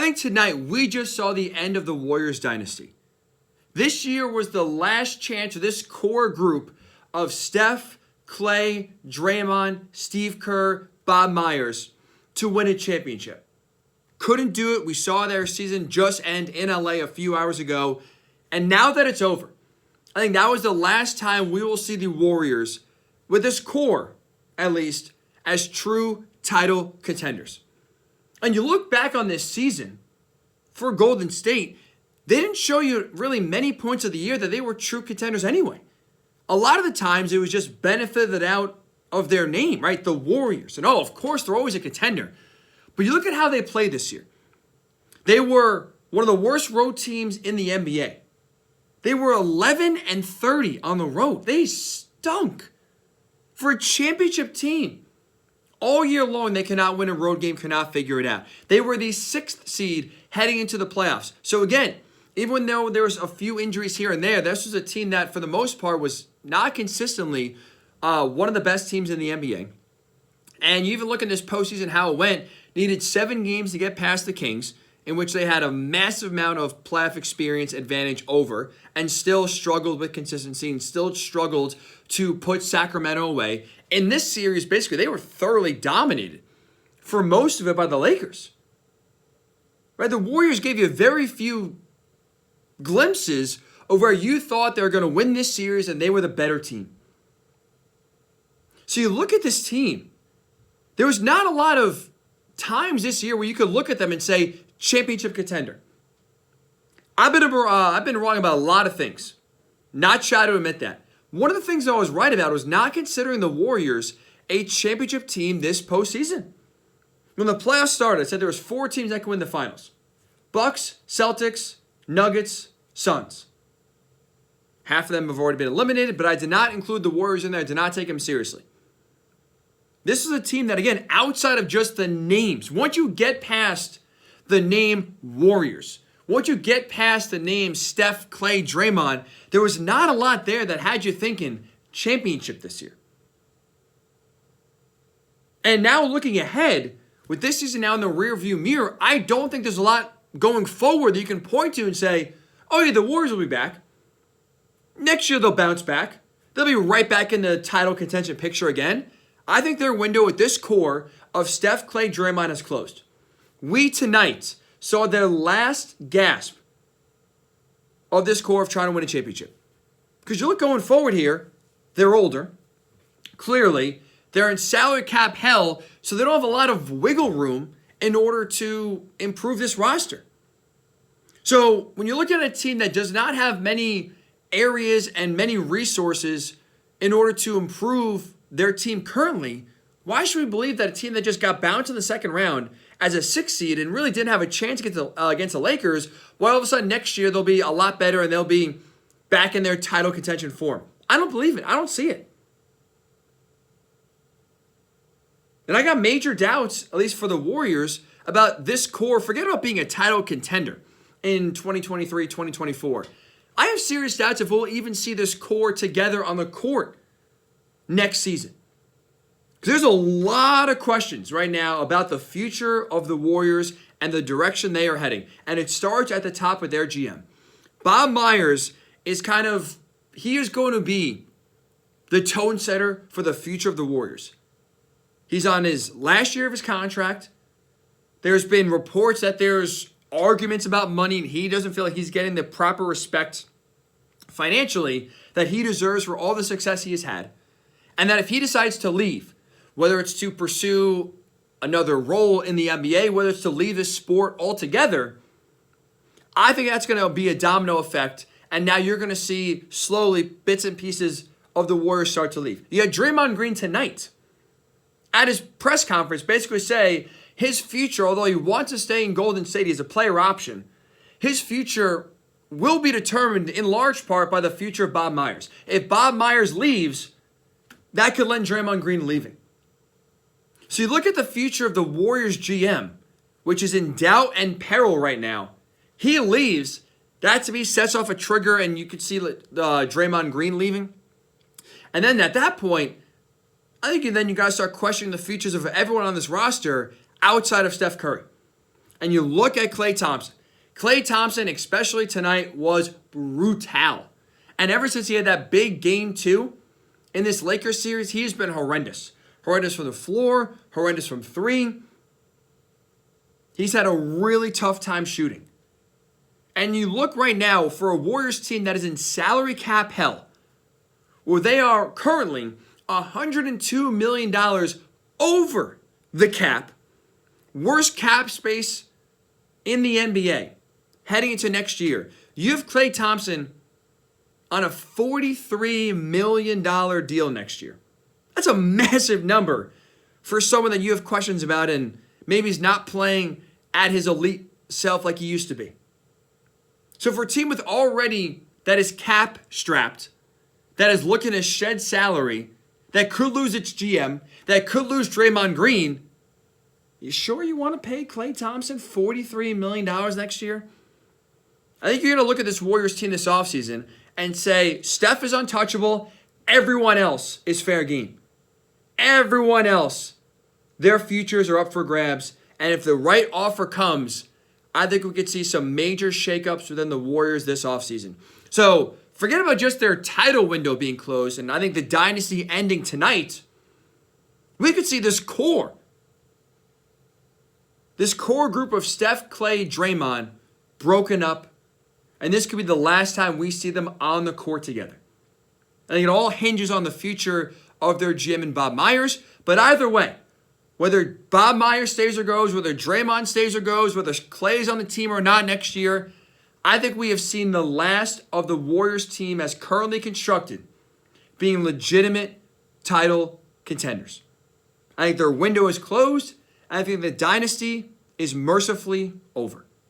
think tonight we just saw the end of the Warriors dynasty. This year was the last chance of this core group of Steph, Klay, Draymond, Steve Kerr, Bob Myers to win a championship. Couldn't do it. We saw their season just end in LA a few hours ago. And now that it's over, I think that was the last time we will see the Warriors, with this core at least, as true title contenders. And you look back on this season for Golden State, they didn't show you really many points of the year that they were true contenders anyway. A lot of the times it was just benefited out of their name, right? The Warriors. And of course, they're always a contender. But you look at how they played this year. They were one of the worst road teams in the NBA. They were 11-30 on the road. They stunk. For a championship team, all year long, they cannot win a road game, cannot figure it out. They were the 6th seed heading into the playoffs. So again, even though there was a few injuries here and there, this was a team that, for the most part, was not consistently one of the best teams in the NBA. And you even look at this postseason, how it went, needed 7 games to get past the Kings, in which they had a massive amount of playoff experience advantage over, and still struggled with consistency and still struggled to put Sacramento away. In this series, basically, they were thoroughly dominated for most of it by the Lakers. Right? The Warriors gave you very few glimpses of where you thought they were going to win this series and they were the better team. So you look at this team, there was not a lot of times this year where you could look at them and say, championship contender. I've been wrong about a lot of things. Not shy to admit that. One of the things I was right about was not considering the Warriors a championship team this postseason. When the playoffs started, I said there was 4 teams that could win the finals. Bucks, Celtics, Nuggets, Suns. Half of them have already been eliminated, but I did not include the Warriors in there. I did not take them seriously. This is a team that, again, outside of just the names, once you get past the name Warriors, once you get past the name Steph, Klay, Draymond, there was not a lot there that had you thinking championship this year. And now looking ahead, with this season now in the rearview mirror, I don't think there's a lot going forward that you can point to and say, oh yeah, the Warriors will be back. Next year they'll bounce back. They'll be right back in the title contention picture again. I think their window with this core of Steph, Klay, Draymond has closed. We tonight saw their last gasp of this core of trying to win a championship. Because you look going forward here, they're older. Clearly, they're in salary cap hell, so they don't have a lot of wiggle room in order to improve this roster. So when you look at a team that does not have many areas and many resources in order to improve their team currently, why should we believe that a team that just got bounced in the second round as a 6th seed and really didn't have a chance to get against the Lakers, why all of a sudden next year they'll be a lot better and they'll be back in their title contention form? I don't believe it. I don't see it. And I got major doubts, at least for the Warriors, about this core. Forget about being a title contender in 2023, 2024. I have serious doubts if we'll even see this core together on the court next season. Because there's a lot of questions right now about the future of the Warriors and the direction they are heading. And it starts at the top with their GM. Bob Myers is he is going to be the tone setter for the future of the Warriors. He's on his last year of his contract. There's been reports that there's arguments about money and he doesn't feel like he's getting the proper respect financially that he deserves for all the success he has had. And that if he decides to leave, whether it's to pursue another role in the NBA, whether it's to leave this sport altogether, I think that's going to be a domino effect. And now you're going to see slowly bits and pieces of the Warriors start to leave. You had Draymond Green tonight at his press conference basically say his future, although he wants to stay in Golden State, he's a player option, his future will be determined in large part by the future of Bob Myers. If Bob Myers leaves, that could lend Draymond Green leaving. So you look at the future of the Warriors GM, which is in doubt and peril right now. He leaves, that to me sets off a trigger, and you could see Draymond Green leaving. And then at that point, I think then you got to start questioning the futures of everyone on this roster outside of Steph Curry. and you look at Klay Thompson. Klay Thompson, especially tonight, was brutal. And ever since he had that big game 2 in this Lakers series, he's been horrendous. Horrendous from the floor, horrendous from 3. He's had a really tough time shooting. And you look right now for a Warriors team that is in salary cap hell, where they are currently $102 million over the cap, worst cap space in the NBA heading into next year. You have Klay Thompson on a $43 million deal next year. That's a massive number for someone that you have questions about and maybe he's not playing at his elite self like he used to be. So for a team with already that is cap strapped, that is looking to shed salary, that could lose its GM, that could lose Draymond Green, you sure you want to pay Klay Thompson $43 million next year? I think you're going to look at this Warriors team this offseason and say, Steph is untouchable, everyone else is fair game. Everyone else, their futures are up for grabs, and if the right offer comes, I think we could see some major shakeups within the Warriors this offseason. So forget about just their title window being closed, and I think the dynasty ending tonight. We could see this core group of Steph, Klay, Draymond broken up, and this could be the last time we see them on the court together. I think it all hinges on the future of their GM and Bob Myers, but either way, whether Bob Myers stays or goes, whether Draymond stays or goes, whether Klay's on the team or not next year, I think we have seen the last of the Warriors team as currently constructed being legitimate title contenders. I think their window is closed. I think the dynasty is mercifully over.